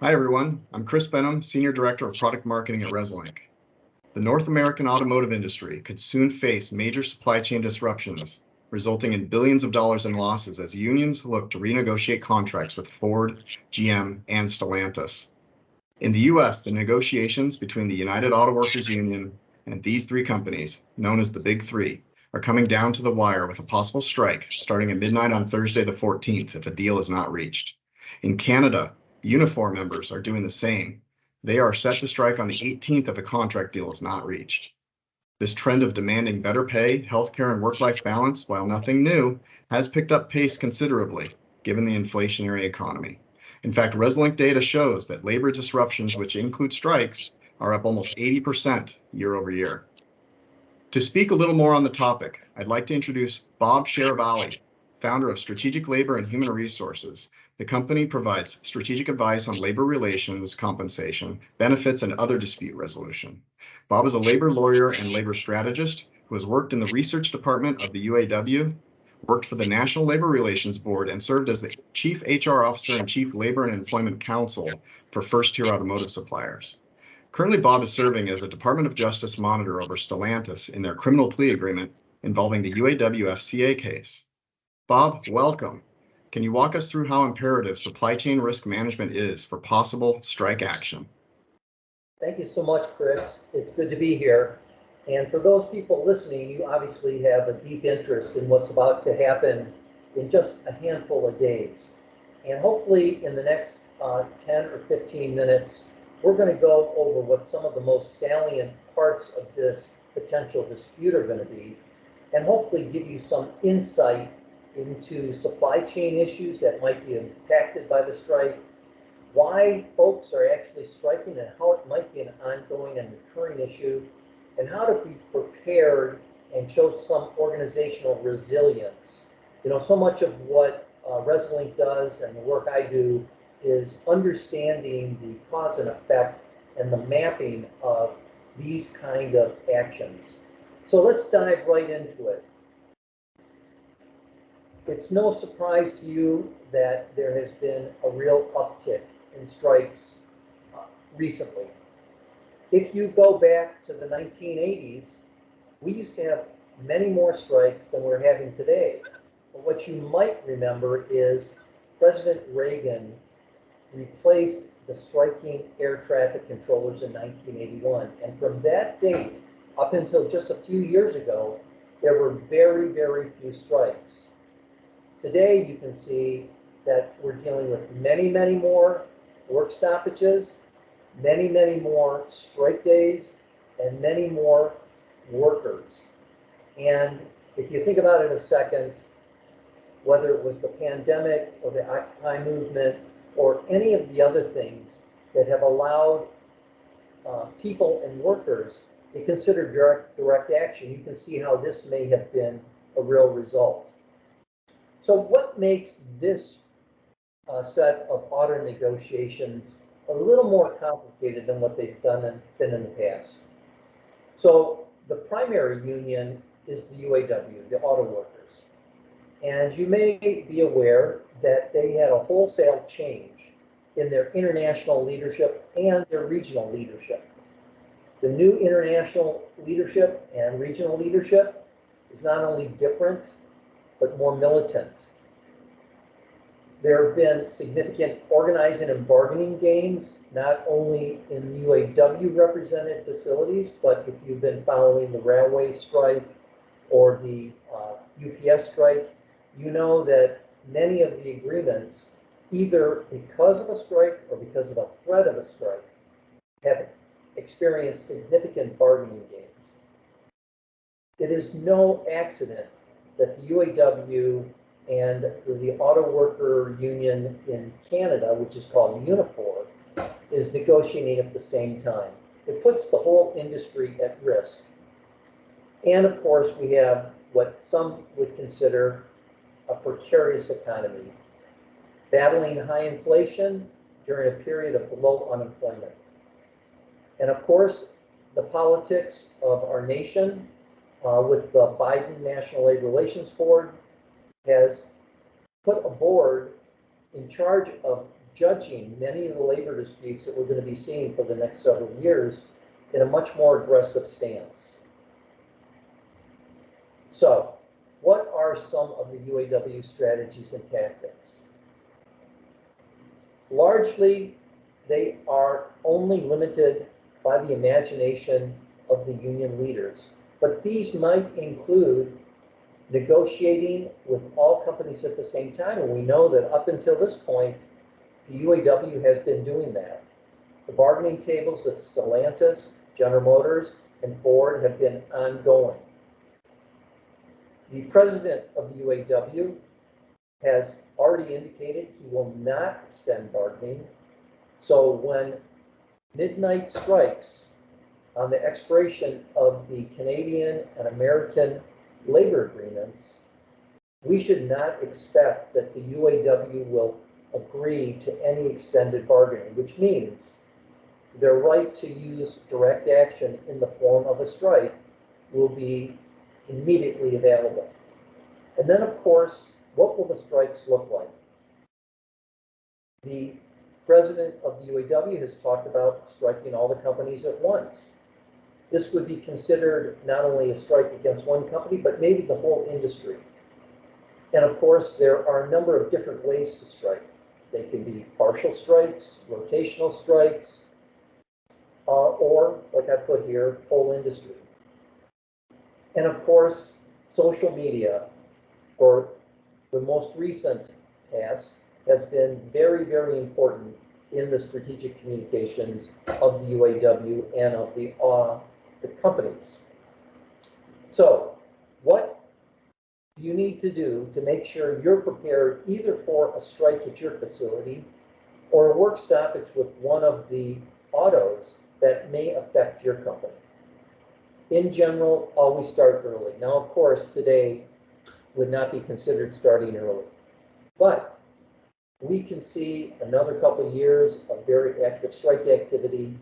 Hi everyone, I'm Chris Benham, Senior Director of Product Marketing at Resolink. The North American automotive industry could soon face major supply chain disruptions, resulting in billions of dollars in losses as unions look to renegotiate contracts with Ford, GM, and Stellantis. In the US, the negotiations between the United Auto Workers Union and these three companies, known as the Big Three, are coming down to the wire with a possible strike starting at midnight on Thursday the 14th if a deal is not reached. In Canada, Unifor members are doing the same. They are set to strike on the 18th if a contract deal is not reached. This trend of demanding better pay, healthcare, and work-life balance, while nothing new, has picked up pace considerably, given the inflationary economy. In fact, Resolink data shows that labor disruptions, which include strikes, are up almost 80% year over year. To speak a little more on the topic, I'd like to introduce Bob Chiaravalli, founder of Strategic Labor and Human Resources. The company provides strategic advice on labor relations, compensation, benefits, and other dispute resolution. Bob is a labor lawyer and labor strategist who has worked in the research department of the UAW, worked for the National Labor Relations Board, and served as the Chief HR Officer and Chief Labor and Employment Counsel for first-tier automotive suppliers. Currently, Bob is serving as a Department of Justice monitor over Stellantis in their criminal plea agreement involving the UAW FCA case. Bob, welcome. Can you walk us through how imperative supply chain risk management is for possible strike action? Thank you so much, Chris. It's good to be here. And for those people listening, you obviously have a deep interest in what's about to happen in just a handful of days. And hopefully in the next 10 or 15 minutes, we're going to go over what some of the most salient parts of this potential dispute are going to be, and hopefully give you some insight into supply chain issues that might be impacted by the strike, why folks are actually striking and how it might be an ongoing and recurring issue, and how to be prepared and show some organizational resilience. You know, so much of what Resolink does and the work I do is understanding the cause and effect and the mapping of these kind of actions. So let's dive right into it. It's no surprise to you that there has been a real uptick in strikes recently. If you go back to the 1980s, we used to have many more strikes than we're having today. But what you might remember is President Reagan replaced the striking air traffic controllers in 1981. And from that date up until just a few years ago, there were very, very few strikes. Today, you can see that we're dealing with many, many more work stoppages, many, many more strike days, and many more workers. And if you think about it a second, whether it was the pandemic or the Occupy movement or any of the other things that have allowed people and workers to consider direct action, you can see how this may have been a real result. So what makes this set of auto negotiations a little more complicated than what they've been in the past? So the primary union is the UAW, the auto workers. And you may be aware that they had a wholesale change in their international leadership and their regional leadership. The new international leadership and regional leadership is not only different, but more militant. There have been significant organizing and bargaining gains, not only in UAW represented facilities, but if you've been following the railway strike or the UPS strike, you know that many of the agreements, either because of a strike or because of a threat of a strike, have experienced significant bargaining gains. It is no accident that the UAW and the auto worker union in Canada, which is called Unifor, is negotiating at the same time. It puts the whole industry at risk. And of course, we have what some would consider a precarious economy, battling high inflation during a period of low unemployment. And of course, the politics of our nation with the Biden National Labor Relations Board has put a board in charge of judging many of the labor disputes that we're going to be seeing for the next several years in a much more aggressive stance. So, what are some of the UAW strategies and tactics? Largely, they are only limited by the imagination of the union leaders, but these might include negotiating with all companies at the same time, and we know that up until this point, the UAW has been doing that. The bargaining tables at Stellantis, General Motors, and Ford have been ongoing. The president of the UAW has already indicated he will not extend bargaining. So when midnight strikes on the expiration of the Canadian and American labor agreements, we should not expect that the UAW will agree to any extended bargaining, which means their right to use direct action in the form of a strike will be immediately available. And then, of course, what will the strikes look like? The president of the UAW has talked about striking all the companies at once. This would be considered not only a strike against one company, but maybe the whole industry. And of course, there are a number of different ways to strike. They can be partial strikes, rotational strikes, or, like I put here, whole industry. And of course, social media, for the most recent past, has been very, very important in the strategic communications of the UAW and of the companies. So, what do you need to do to make sure you're prepared either for a strike at your facility or a work stoppage with one of the autos that may affect your company? In general, always start early. Now, of course, today would not be considered starting early, but we can see another couple of years of very active strike activity,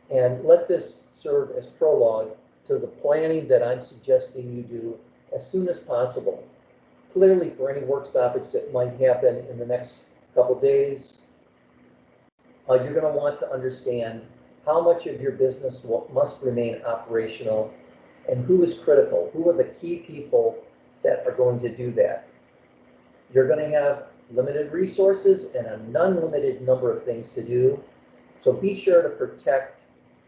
and let this serve as prologue to the planning that I'm suggesting you do as soon as possible. Clearly, for any work stoppage that might happen in the next couple of days, you're going to want to understand how much of your business must remain operational and who is critical, who are the key people that are going to do that. You're going to have limited resources and an unlimited number of things to do, so be sure to protect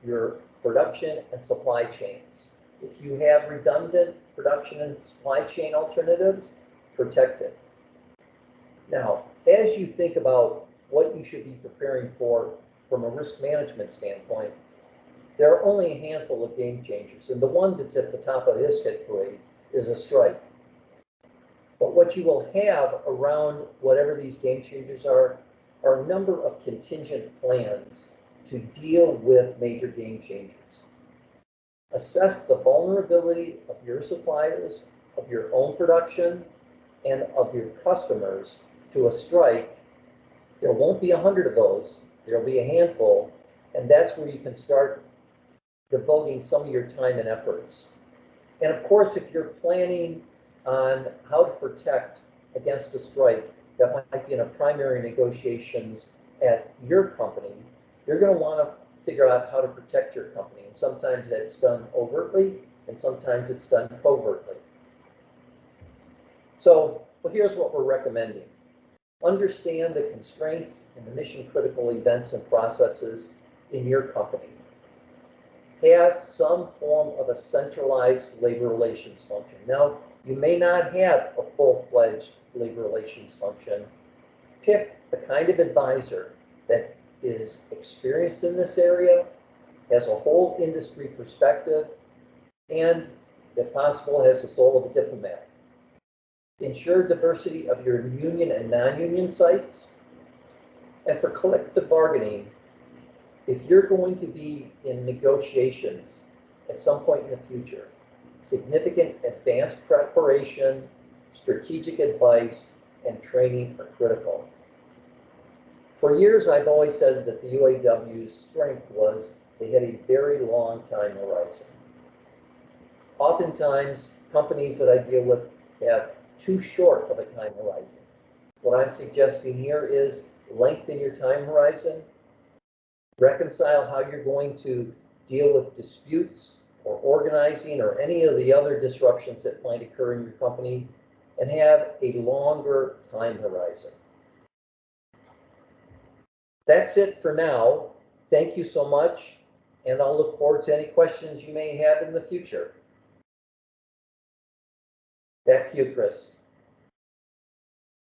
your production and supply chains. If you have redundant production and supply chain alternatives, protect it. Now, as you think about what you should be preparing for from a risk management standpoint, there are only a handful of game changers, and the one that's at the top of this hit parade is a strike. But what you will have around whatever these game changers are a number of contingent plans to deal with major game changers. Assess the vulnerability of your suppliers, of your own production, and of your customers to a strike. There won't be 100 of those. There'll be a handful, and that's where you can start devoting some of your time and efforts. And of course, if you're planning on how to protect against a strike that might be in a primary negotiations at your company, you're going to want to figure out how to protect your company. And sometimes that's done overtly, and sometimes it's done covertly. So, well, here's what we're recommending. Understand the constraints and the mission-critical events and processes in your company. Have some form of a centralized labor relations function. Now, you may not have a full-fledged labor relations function. Pick the kind of advisor that is experienced in this area, has a whole industry perspective, and, if possible, has the soul of a diplomat. Ensure diversity of your union and non-union sites. And for collective bargaining, if you're going to be in negotiations at some point in the future, significant advanced preparation, strategic advice, and training are critical. For years, I've always said that the UAW's strength was they had a very long time horizon. Oftentimes, companies that I deal with have too short of a time horizon. What I'm suggesting here is lengthen your time horizon, reconcile how you're going to deal with disputes or organizing or any of the other disruptions that might occur in your company, and have a longer time horizon. That's it for now. Thank you so much, and I'll look forward to any questions you may have in the future. Back to you, Chris.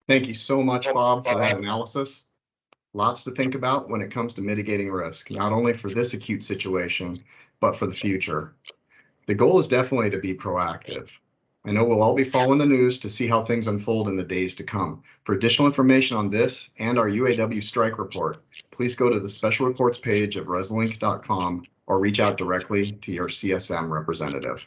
Thank you so much, Bob, for that analysis. Lots to think about when it comes to mitigating risk, not only for this acute situation, but for the future. The goal is definitely to be proactive. I know we'll all be following the news to see how things unfold in the days to come. For additional information on this and our UAW strike report, please go to the special reports page of resolink.com or reach out directly to your CSM representative.